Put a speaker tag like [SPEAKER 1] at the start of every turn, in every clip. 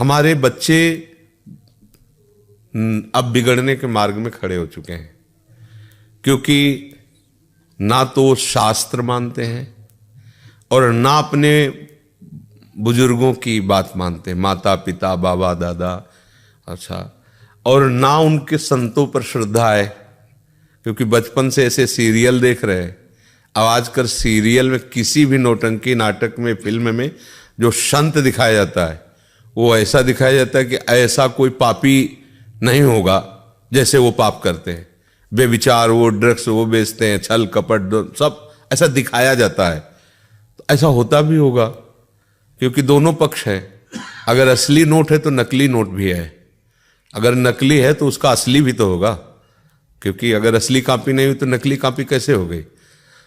[SPEAKER 1] हमारे बच्चे अब बिगड़ने के मार्ग में खड़े हो चुके हैं, क्योंकि ना तो शास्त्र मानते हैं और ना अपने बुजुर्गों की बात मानते हैं, माता पिता बाबा दादा, अच्छा, और ना उनके संतों पर श्रद्धा है, क्योंकि बचपन से ऐसे सीरियल देख रहे हैं। अब आजकल सीरियल में किसी भी नौटंकी नाटक में फिल्म में जो संत दिखाया जाता है वो ऐसा दिखाया जाता है कि ऐसा कोई पापी नहीं होगा जैसे वो पाप करते हैं, बेविचार, वो ड्रग्स वो बेचते हैं, छल कपट सब ऐसा दिखाया जाता है। तो ऐसा होता भी होगा, क्योंकि दोनों पक्ष है। अगर असली नोट है तो नकली नोट भी है, अगर नकली है तो उसका असली भी तो होगा, क्योंकि अगर असली कॉपी नहीं हुई तो नकली कॉपी कैसे हो गई।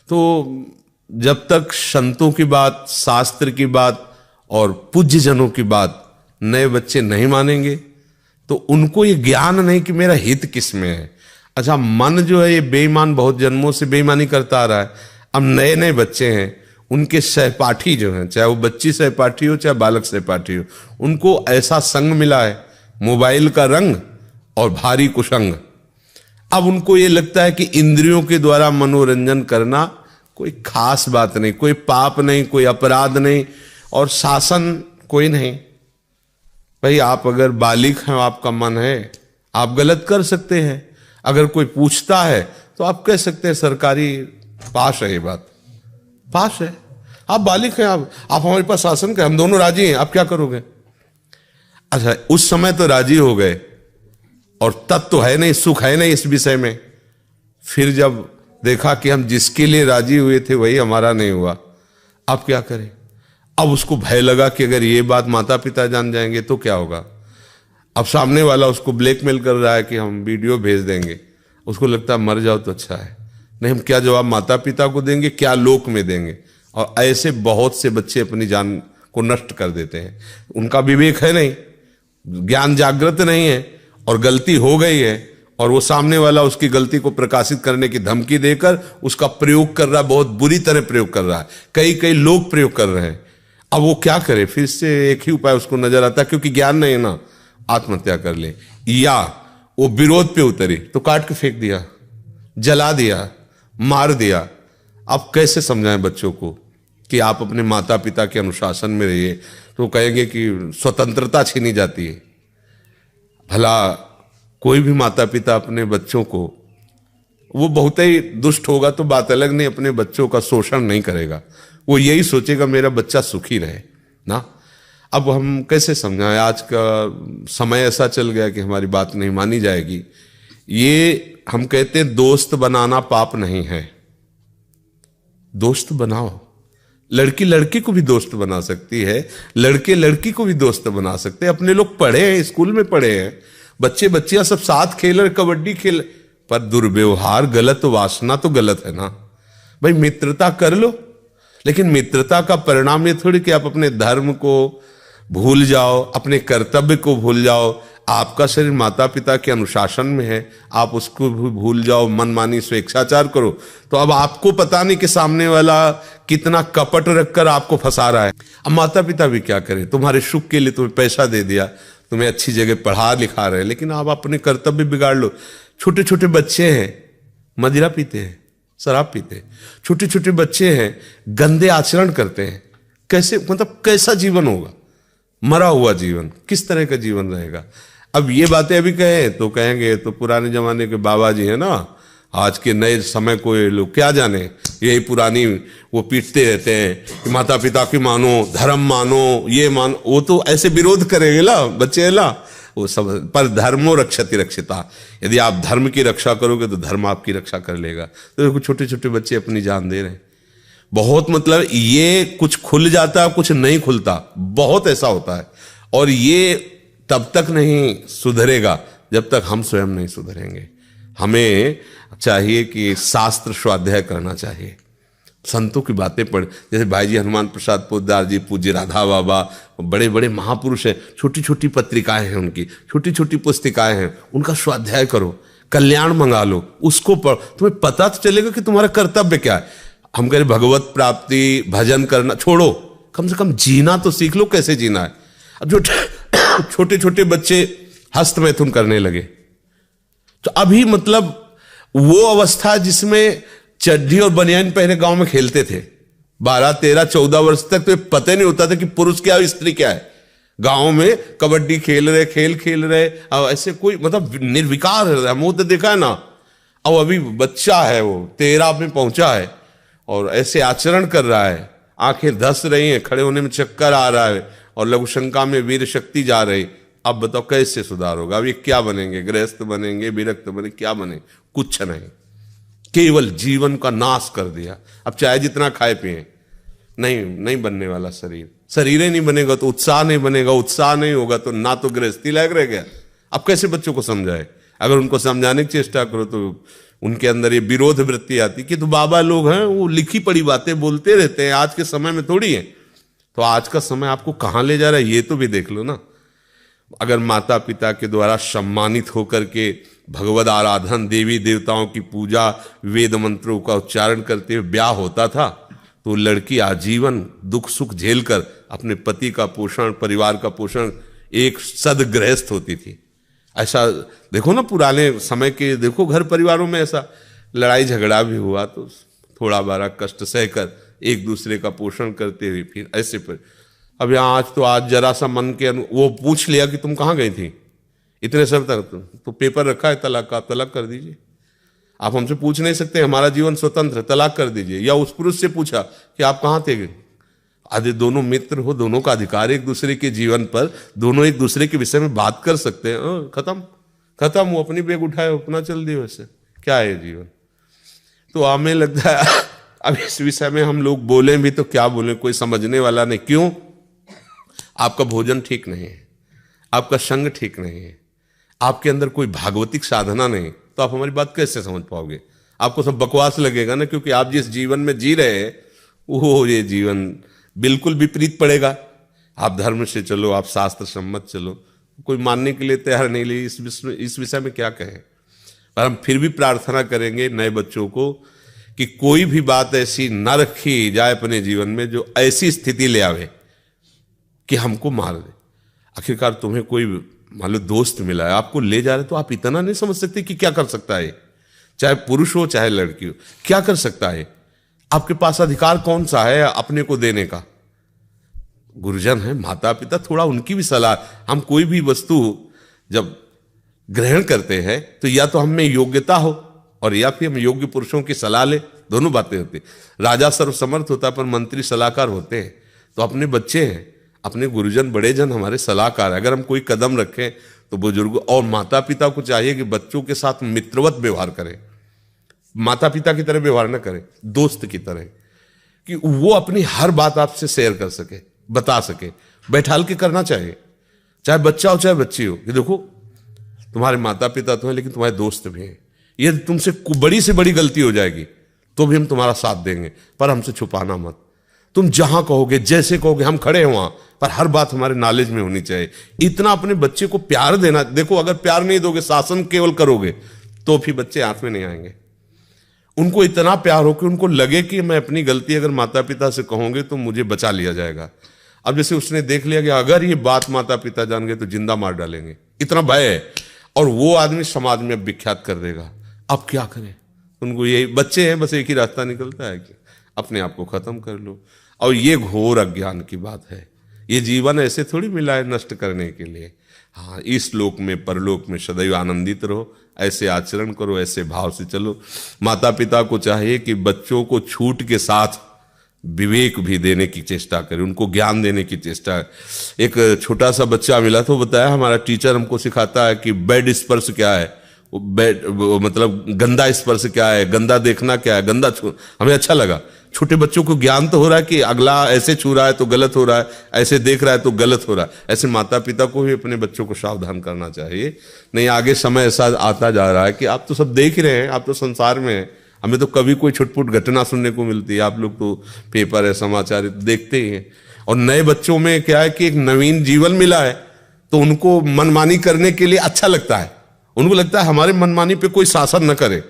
[SPEAKER 1] तो जब तक संतों की बात, शास्त्र की बात और पूज्य जनों की बात नए बच्चे नहीं मानेंगे तो उनको ये ज्ञान नहीं कि मेरा हित किस में है। अच्छा, मन जो है ये बेईमान, बहुत जन्मों से बेईमानी करता आ रहा है। अब नए नए बच्चे हैं, उनके सहपाठी जो हैं, चाहे वो बच्ची सहपाठी हो चाहे बालक सहपाठी हो, उनको ऐसा संग मिला है, मोबाइल का रंग और भारी कुसंग। अब उनको ये लगता है कि इंद्रियों के द्वारा मनोरंजन करना कोई खास बात नहीं, कोई पाप नहीं, कोई अपराध नहीं और शासन कोई नहीं। भाई आप अगर बालिग हैं, आपका मन है, आप गलत कर सकते हैं। अगर कोई पूछता है तो आप कह सकते हैं सरकारी पास है, ये बात पास है, आप बालिग हैं, आप हमारे पास शासन का, हम दोनों राजी हैं, आप क्या करोगे। अच्छा, उस समय तो राजी हो गए और तब तो है नहीं, सुख है नहीं इस विषय में। फिर जब देखा कि हम जिसके लिए राजी हुए थे वही हमारा नहीं हुआ, अब क्या करें। अब उसको भय लगा कि अगर ये बात माता पिता जान जाएंगे तो क्या होगा। अब सामने वाला उसको ब्लैकमेल कर रहा है कि हम वीडियो भेज देंगे, उसको लगता है मर जाओ तो अच्छा है, नहीं हम क्या जवाब माता पिता को देंगे, क्या लोक में देंगे। और ऐसे बहुत से बच्चे अपनी जान को नष्ट कर देते हैं। उनका विवेक है नहीं, ज्ञान जागृत नहीं है और गलती हो गई है और वो सामने वाला उसकी गलती को प्रकाशित करने की धमकी देकर उसका प्रयोग कर रहा है, बहुत बुरी तरह प्रयोग कर रहा है, कई लोग प्रयोग कर रहे हैं। अब वो क्या करे, फिर से एक ही उपाय उसको नजर आता है, क्योंकि ज्ञान नहीं है ना, आत्महत्या कर ले। या वो विरोध पे उतरी तो काट के फेंक दिया, जला दिया, मार दिया। अब कैसे समझाएं बच्चों को कि आप अपने माता पिता के अनुशासन में रहिए, तो कहेंगे कि स्वतंत्रता छीनी जाती है। भला कोई भी माता पिता अपने बच्चों को, वो बहुत ही दुष्ट होगा तो बात अलग, नहीं, अपने बच्चों का शोषण नहीं करेगा, वो यही सोचेगा मेरा बच्चा सुखी रहे ना। अब हम कैसे समझाएं, आज का समय ऐसा चल गया कि हमारी बात नहीं मानी जाएगी। ये हम कहते हैं दोस्त बनाना पाप नहीं है, दोस्त बनाओ। लड़की लड़की को भी दोस्त बना सकती है, लड़के लड़की को भी दोस्त बना सकते हैं। अपने लोग पढ़े हैं, स्कूल में पढ़े हैं, बच्चे बच्चियां सब साथ खेल रहे, कबड्डी खेल, पर दुर्व्यवहार गलत, वासना तो गलत है ना। भाई मित्रता कर लो, लेकिन मित्रता का परिणाम ये थोड़ी कि आप अपने धर्म को भूल जाओ, अपने कर्तव्य को भूल जाओ। आपका शरीर माता पिता के अनुशासन में है, आप उसको भी भूल जाओ, मनमानी स्वेच्छाचार करो, तो अब आपको पता नहीं कि सामने वाला कितना कपट रखकर आपको फंसा रहा है। अब माता पिता भी क्या करें, तुम्हारे सुख के लिए तुम्हें पैसा दे दिया, तुम्हें अच्छी जगह पढ़ा लिखा रहे, लेकिन आप अपने कर्तव्य बिगाड़ लो। छोटे छोटे बच्चे हैं, मदिरा पीते हैं, शराब पीते हैं, छोटे छोटे बच्चे हैं, गंदे आचरण करते हैं। कैसे, मतलब कैसा जीवन होगा, मरा हुआ जीवन, किस तरह का जीवन रहेगा। अब ये बातें अभी कहें तो कहेंगे तो पुराने जमाने के बाबा जी हैं ना, आज के नए समय को ये लोग क्या जाने, यही पुरानी वो पीटते रहते हैं कि माता पिता की मानो, धर्म मानो, ये मानो। वो तो ऐसे विरोध करेंगे ना बच्चे ला, वो सब। पर धर्मो रक्षति रक्षिता, यदि आप धर्म की रक्षा करोगे तो धर्म आपकी रक्षा कर लेगा। तो छोटे छोटे बच्चे अपनी जान दे रहे हैं। बहुत, मतलब ये कुछ खुल जाता है, कुछ नहीं खुलता, बहुत ऐसा होता है। और ये तब तक नहीं सुधरेगा जब तक हम स्वयं नहीं सुधरेंगे। हमें चाहिए कि शास्त्र स्वाध्याय करना चाहिए, संतों की बातें पढ़, जैसे भाई जी हनुमान प्रसाद पोद्दार जी, पूज्य राधा बाबा, बड़े बड़े महापुरुष हैं, छोटी छोटी पत्रिकाएं हैं उनकी, छोटी छोटी पुस्तिकाएं हैं, उनका स्वाध्याय करो, कल्याण मंगा लो, उसको पढ़, तुम्हें पता तो चलेगा कि तुम्हारा कर्तव्य क्या है। हम कह रहे भगवत प्राप्ति, भजन करना छोड़ो, कम से कम जीना तो सीख लो, कैसे जीना है। अब जो छोटे छोटे बच्चे हस्तमैथुन करने लगे। तो अभी मतलब वो अवस्था जिसमें चड्ढी और बनियान पहने गांव में खेलते थे, 12, 13, 14 वर्ष तक तो पता ही नहीं होता था कि पुरुष क्या है स्त्री क्या है। गांव में कबड्डी खेल रहे, खेल खेल रहे, अब ऐसे कोई मतलब निर्विकार है, हम वो तो देखा है ना। अब अभी बच्चा है, वो 13 में पहुंचा है और ऐसे आचरण कर रहा है, आंखें धस रही हैं, खड़े होने में चक्कर आ रहा है और लघु शंका में वीर शक्ति जा रही। अब बताओ कैसे सुधार होगा? अब ये क्या बनेंगे? गृहस्थ बनेंगे, विरक्त बनेंगे, क्या बने? कुछ नहीं, केवल जीवन का नाश कर दिया। अब चाहे जितना खाए पिए, नहीं बनने वाला शरीर। शरीर ही नहीं बनेगा तो उत्साह नहीं बनेगा, उत्साह नहीं होगा तो ना तो गृहस्थी लायक रह गया। अब कैसे बच्चों को समझाए? अगर उनको समझाने की चेष्टा करो तो उनके अंदर ये विरोध वृत्ति आती कि तो बाबा लोग हैं, वो लिखी पड़ी बातें बोलते रहते हैं, आज के समय में थोड़ी है। तो आज का समय आपको कहां ले जा रहा है ये तो भी देख लो ना। अगर माता पिता के द्वारा सम्मानित होकर के भगवद आराधन, देवी देवताओं की पूजा, वेद मंत्रों का उच्चारण करते हुए ब्याह होता था तो लड़की आजीवन दुख सुख झेलकर अपने पति का पोषण, परिवार का पोषण, एक सदगृहस्थ होती थी। ऐसा देखो ना पुराने समय के, देखो घर परिवारों में ऐसा लड़ाई झगड़ा भी हुआ तो थोड़ा बारा कष्ट सहकर एक दूसरे का पोषण करते हुए फिर ऐसे पर। अब यहाँ आज जरा सा मन के वो पूछ लिया कि तुम कहाँ गई थी इतने समय तक, तो पेपर रखा है तलाक का, आप तलाक कर दीजिए। आप हमसे पूछ नहीं सकते, हमारा जीवन स्वतंत्र, तलाक कर दीजिए। या उस पुरुष से पूछा कि आप कहाँ थे, आधे दोनों मित्र हो, दोनों का अधिकार एक दूसरे के जीवन पर, दोनों एक दूसरे के विषय में बात कर सकते हैं। खत्म, वो अपनी बैग उठाए अपना चल दिए, वैसे क्या है जीवन। तो हमें लगता है अब इस विषय में हम लोग बोलें भी तो क्या बोलें, कोई समझने वाला नहीं। क्यों? आपका भोजन ठीक नहीं है, आपका संग ठीक नहीं है, आपके अंदर कोई भागवतिक साधना नहीं, तो आप हमारी बात कैसे समझ पाओगे? आपको सब बकवास लगेगा ना, क्योंकि आप जिस जीवन में जी रहे हैं वो ये जीवन बिल्कुल विपरीत पड़ेगा। आप धर्म से चलो, आप शास्त्र सम्मत चलो, कोई मानने के लिए तैयार नहीं। ले इस विषय में क्या कहें। पर हम फिर भी प्रार्थना करेंगे नए बच्चों को कि कोई भी बात ऐसी न रखी जाए अपने जीवन में जो ऐसी स्थिति ले आवे कि हमको मार दे। आखिरकार तुम्हें कोई मान लो दोस्त मिला है, आपको ले जा रहे, तो आप इतना नहीं समझ सकते कि क्या कर सकता है, चाहे पुरुष हो चाहे लड़की हो, क्या कर सकता है। आपके पास अधिकार कौन सा है अपने को देने का? गुरुजन है, माता पिता, थोड़ा उनकी भी सलाह। हम कोई भी वस्तु जब ग्रहण करते हैं तो या तो हम में योग्यता हो और या फिर हम योग्य पुरुषों की सलाह ले, दोनों बातें होती। राजा सर्वसमर्थ होता है पर मंत्री सलाहकार होते हैं। तो अपने बच्चे हैं, अपने गुरुजन बड़े जन हमारे सलाहकार है। अगर हम कोई कदम रखें तो बुजुर्ग और माता पिता को चाहिए कि बच्चों के साथ मित्रवत व्यवहार करें, माता पिता की तरह व्यवहार न करें, दोस्त की तरह, कि वो अपनी हर बात आपसे शेयर कर सके, बता सके, बैठाल के करना चाहिए, चाहे बच्चा हो चाहे बच्ची हो। कि देखो तुम्हारे माता पिता तो हैं लेकिन तुम्हारे दोस्त भी हैं, ये तुमसे बड़ी से बड़ी गलती हो जाएगी तो भी हम तुम्हारा साथ देंगे, पर हमसे छुपाना मत। तुम जहां कहोगे, जैसे कहोगे, हम खड़े हैं वहां, पर हर बात हमारे नॉलेज में होनी चाहिए। इतना अपने बच्चे को प्यार देना। देखो अगर प्यार नहीं दोगे, शासन केवल करोगे, तो फिर बच्चे हाथ में नहीं आएंगे। उनको इतना प्यार हो कि उनको लगे कि मैं अपनी गलती अगर माता पिता से कहूंगे तो मुझे बचा लिया जाएगा। अब जैसे उसने देख लिया कि अगर ये बात माता पिता जान गए तो जिंदा मार डालेंगे, इतना भय है, और वो आदमी समाज में विख्यात कर देगा। अब क्या करें? उनको यही, बच्चे हैं, बस एक ही रास्ता निकलता है कि अपने आप को खत्म कर लो। और ये घोर अज्ञान की बात है। ये जीवन ऐसे थोड़ी मिला है नष्ट करने के लिए। हाँ, इस लोक में परलोक में सदैव आनंदित रहो, ऐसे आचरण करो, ऐसे भाव से चलो। माता पिता को चाहिए कि बच्चों को छूट के साथ विवेक भी देने की चेष्टा करें, उनको ज्ञान देने की चेष्टा। एक छोटा सा बच्चा मिला तो बताया हमारा टीचर हमको सिखाता है कि बेड स्पर्श क्या है, बेड मतलब गंदा स्पर्श क्या है, गंदा देखना क्या है, गंदा छू। हमें अच्छा लगा, छोटे बच्चों को ज्ञान तो हो रहा है कि अगला ऐसे छू रहा है तो गलत हो रहा है, ऐसे देख रहा है तो गलत हो रहा है। ऐसे माता पिता को भी अपने बच्चों को सावधान करना चाहिए। नहीं आगे समय ऐसा आता जा रहा है कि आप तो सब देख ही रहे हैं, आप तो संसार में हैं, हमें तो कभी कोई छुटपुट घटना सुनने को मिलती है। आप लोग तो पेपर है, समाचार देखते ही हैं। और नए बच्चों में क्या है कि एक नवीन जीवन मिला है तो उनको मनमानी करने के लिए अच्छा लगता है। उनको लगता है हमारे मनमानी पे कोई शासन न करे,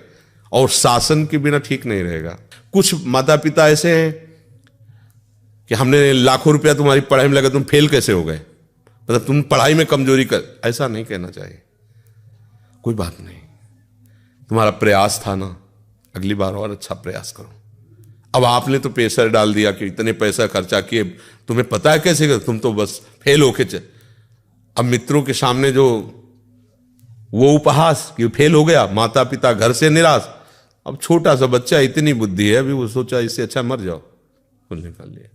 [SPEAKER 1] और शासन के बिना ठीक नहीं रहेगा। कुछ माता पिता ऐसे हैं कि हमने लाखों रुपया तुम्हारी पढ़ाई में लगा, तुम फेल कैसे हो गए? मतलब तुम पढ़ाई में कमजोरी कर, ऐसा नहीं कहना चाहिए। कोई बात नहीं, तुम्हारा प्रयास था ना, अगली बार और अच्छा प्रयास करो। अब आपने तो प्रेशर डाल दिया कि इतने पैसा खर्चा किए, तुम्हें पता है कैसे कर, तुम तो बस फेल होके चल। अब मित्रों के सामने जो वो उपहास कि फेल हो गया, माता पिता घर से निराश। अब छोटा सा बच्चा, इतनी बुद्धि है अभी, वो सोचा इससे अच्छा मर जाओ, कुल निकाल लिया।